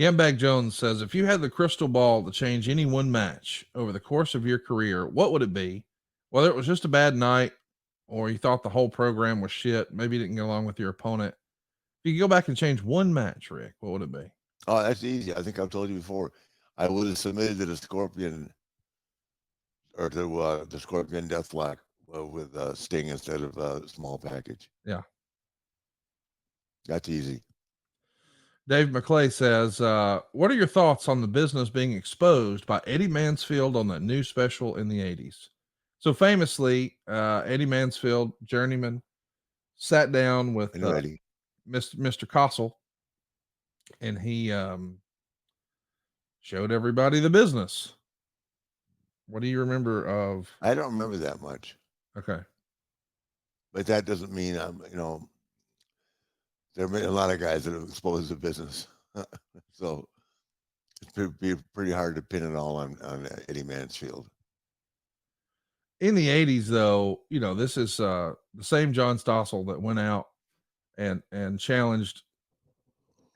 Yambag Jones says, if you had the crystal ball to change any one match over the course of your career, what would it be? Whether it was just a bad night or you thought the whole program was shit, maybe you didn't get along with your opponent. If you could go back and change one match, Rick, what would it be? Oh, that's easy. I think I've told you before. I would have submitted to the Scorpion or to the Scorpion Deathlock with Sting instead of small package. Yeah. That's easy. Dave McClay says, what are your thoughts on the business being exposed by Eddie Mansfield on that new special in the 80s? So famously, Eddie Mansfield, journeyman, sat down with I know Eddie. Mr. Kossel, and he showed everybody the business. What do you remember of? I don't remember that much, Okay. but that doesn't mean there have been a lot of guys that have exposed the business, so it's pretty hard to pin it all on Eddie Mansfield. In the 80s, though, this is the same John Stossel that went out and challenged,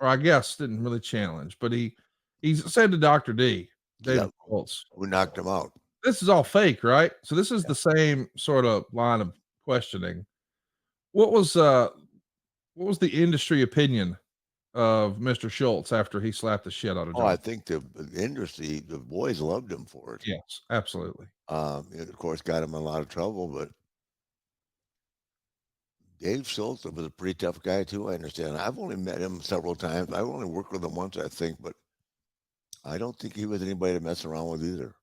or I guess didn't really challenge, but he said to Dr. D, Yeah, David Schultz, who knocked him out? this is all fake, right? So this is Yeah. the same sort of line of questioning. What was uh what was the industry opinion of Mr. Schultz after he slapped the shit out of Oh, I John? think the industry, the boys loved him for it. Yes, absolutely. It, of course, got him in a lot of trouble, but Dave Schultz was a pretty tough guy too. I understand. I've only met him several times. I've only worked with him once, I think, but I don't think he was anybody to mess around with either.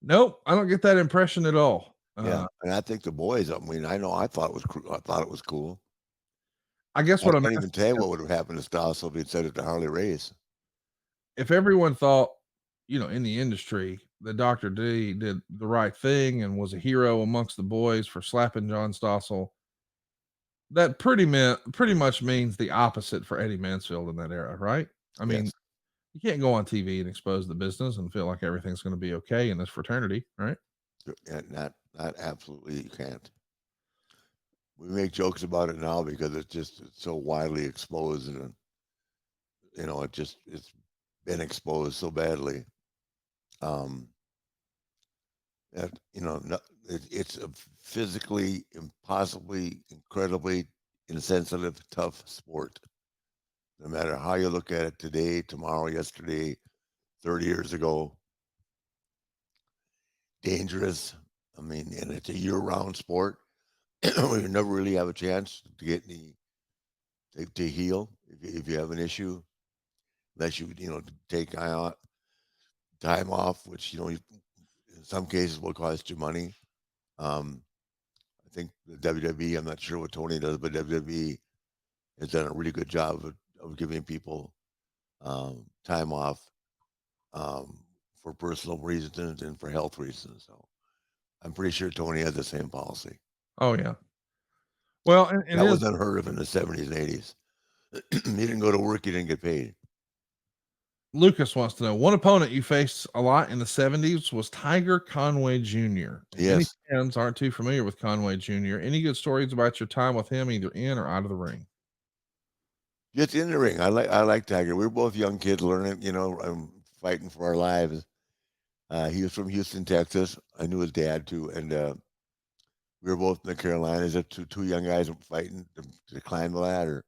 Nope, I don't get that impression at all. Yeah, and I think the boys. I mean, I know I thought it was. I thought it was cool. I guess I what I'm can't even asking tell you is, what would have happened to Stossel if he'd said it to Harley Race. if everyone thought, in the industry that Dr. D did the right thing and was a hero amongst the boys for slapping John Stossel, that pretty much means the opposite for Eddie Mansfield in that era, right? I mean, Yes, you can't go on TV and expose the business and feel like everything's going to be okay in this fraternity, right? and not absolutely. You can't. We make jokes about it now because it's so widely exposed, and it's been exposed so badly. Um, that no, it's a physically impossibly incredibly insensitive tough sport, no matter how you look at it today, tomorrow, yesterday, 30 years ago. Dangerous. I mean, and it's a year-round sport. You never really have a chance to get any to heal if you have an issue, unless you take time off, which in some cases will cost you money. Um, I think the WWE, I'm not sure what Tony does, but WWE has done a really good job of giving people time off um, for personal reasons and for health reasons. So I'm pretty sure Tony has the same policy. Oh yeah. Well, and That it is. was unheard of in the 70s and 80s. You didn't go to work, you didn't get paid. Lucas wants to know, one opponent you faced a lot in the 70s was Tiger Conway Jr. Many Yes, fans aren't too familiar with Conway Jr. Any good stories about your time with him, either in or out of the ring? just in the ring. I like Tiger. We were both young kids learning, fighting for our lives. He was from Houston, Texas. I knew his dad too, and we were both in the Carolinas. Two young guys fighting to climb the ladder.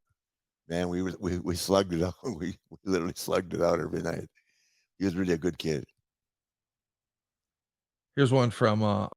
Man, we slugged it out. We literally slugged it out every night. He was really a good kid. Here's one from